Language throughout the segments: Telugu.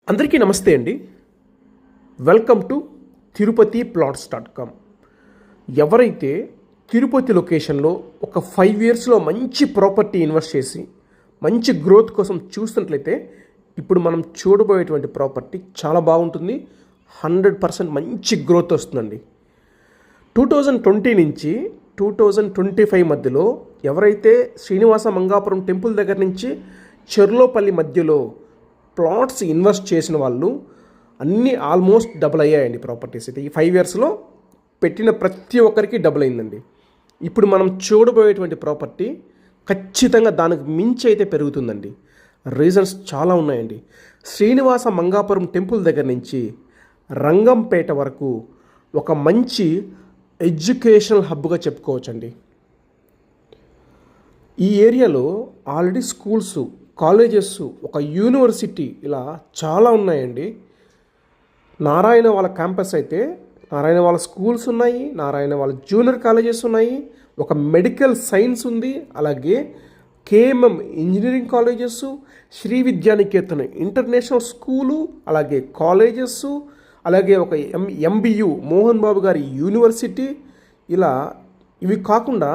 అందరికీ నమస్తే అండి. Welcome to Tirupati plots dot com. ఎవరైతే తిరుపతి లొకేషన్లో ఒక 5 yearsలో మంచి ప్రాపర్టీ ఇన్వెస్ట్ చేసి మంచి గ్రోత్ కోసం చూస్తున్నట్లయితే ఇప్పుడు మనం చూడబోయేటువంటి ప్రాపర్టీ చాలా బాగుంటుంది. 100% మంచి గ్రోత్ వస్తుందండి. 2020 నుంచి 2025 మధ్యలో ఎవరైతే శ్రీనివాస మంగాపురం టెంపుల్ దగ్గర నుంచి చెర్లోపల్లి మధ్యలో ప్లాట్స్ ఇన్వెస్ట్ చేసిన వాళ్ళు అన్నీ ఆల్మోస్ట్ డబుల్ అయ్యాయండి. ప్రాపర్టీస్ అయితే ఈ 5 yearsలో పెట్టిన ప్రతి ఒక్కరికి డబుల్ అయిందండి. ఇప్పుడు మనం చూడబోయేటువంటి ప్రాపర్టీ ఖచ్చితంగా దానికి మించి అయితే పెరుగుతుందండి. రీజన్స్ చాలా ఉన్నాయండి. శ్రీనివాస మంగాపురం టెంపుల్ దగ్గర నుంచి రంగంపేట వరకు ఒక మంచి ఎడ్యుకేషనల్ హబ్గా చెప్పుకోవచ్చండి. ఈ ఏరియాలో ఆల్రెడీ స్కూల్స్, కాలేజెస్, ఒక యూనివర్సిటీ ఇలా చాలా ఉన్నాయండి. నారాయణ వాళ్ళ క్యాంపస్ అయితే నారాయణ వాళ్ళ స్కూల్స్ ఉన్నాయి, నారాయణ వాళ్ళ జూనియర్ కాలేజెస్ ఉన్నాయి, ఒక మెడికల్ సైన్స్ ఉంది, అలాగే KMM engineering colleges, Sri Vidyanikethan international school, అలాగే కాలేజెస్, అలాగే ఒక ఎంబియు మోహన్ బాబు గారి యూనివర్సిటీ, ఇలా ఇవి కాకుండా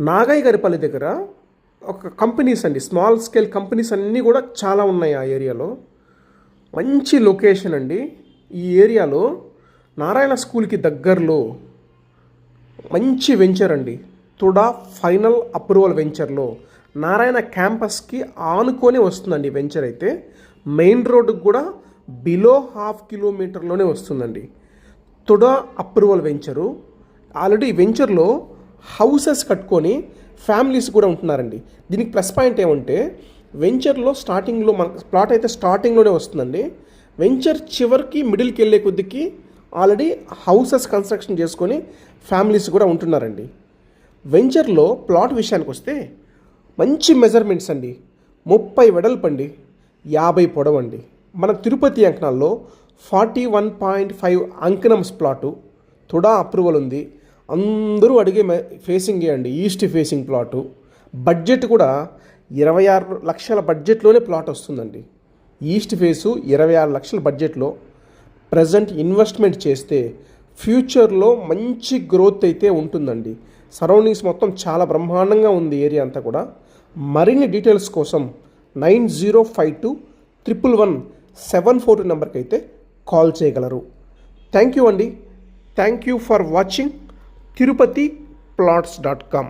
నాగయ్య గారిపల్లి దగ్గర ఒక కంపెనీస్ అండి, స్మాల్ స్కేల్ కంపెనీస్ అన్నీ కూడా చాలా ఉన్నాయి ఆ ఏరియాలో. మంచి లొకేషన్ అండి. ఈ ఏరియాలో నారాయణ స్కూల్కి దగ్గరలో మంచి వెంచర్ అండి. తుడా ఫైనల్ అప్రూవల్ వెంచర్లో నారాయణ క్యాంపస్కి ఆనుకొని వస్తుందండి. వెంచర్ అయితే మెయిన్ రోడ్డుకు కూడా బిలో 1/2 kilometerలోనే వస్తుందండి. TUDA approval venture. ఆల్రెడీ వెంచర్లో హౌసెస్ కట్టుకొని ఫ్యామిలీస్ కూడా ఉంటున్నారండి. దీనికి ప్లస్ పాయింట్ ఏమంటే వెంచర్లో స్టార్టింగ్లో మన ప్లాట్ అయితే స్టార్టింగ్లోనే వస్తుందండి. వెంచర్ చివరికి మిడిల్కి వెళ్ళే కొద్దికి ఆల్రెడీ హౌసెస్ కన్స్ట్రక్షన్ చేసుకొని ఫ్యామిలీస్ కూడా ఉంటున్నారండి. వెంచర్లో ప్లాట్ విషయానికి వస్తే మంచి మెజర్మెంట్స్ అండి. 30 వెడల్పు అండి, 50 పొడవు అండి. మన తిరుపతి అంకణాల్లో 41.5 అంకణమ్స్ ప్లాటు. తుడా అప్రూవల్ ఉంది. అందరూ అడిగే ఫేసింగే అండి, ఈస్ట్ ఫేసింగ్ ప్లాటు. బడ్జెట్ కూడా 26 లక్షల బడ్జెట్లోనే ప్లాట్ వస్తుందండి. ఈస్ట్ ఫేసు 26 లక్షల బడ్జెట్లో ప్రజెంట్ ఇన్వెస్ట్మెంట్ చేస్తే ఫ్యూచర్లో మంచి గ్రోత్ అయితే ఉంటుందండి. సరౌండింగ్స్ మొత్తం చాలా బ్రహ్మాండంగా ఉంది ఏరియా అంతా కూడా. మరిన్ని డీటెయిల్స్ కోసం 9052111742 నెంబర్కి అయితే కాల్ చేయగలరు. థ్యాంక్ యూ అండి. Thank you for watching Tirupati ప్లాట్స్.com.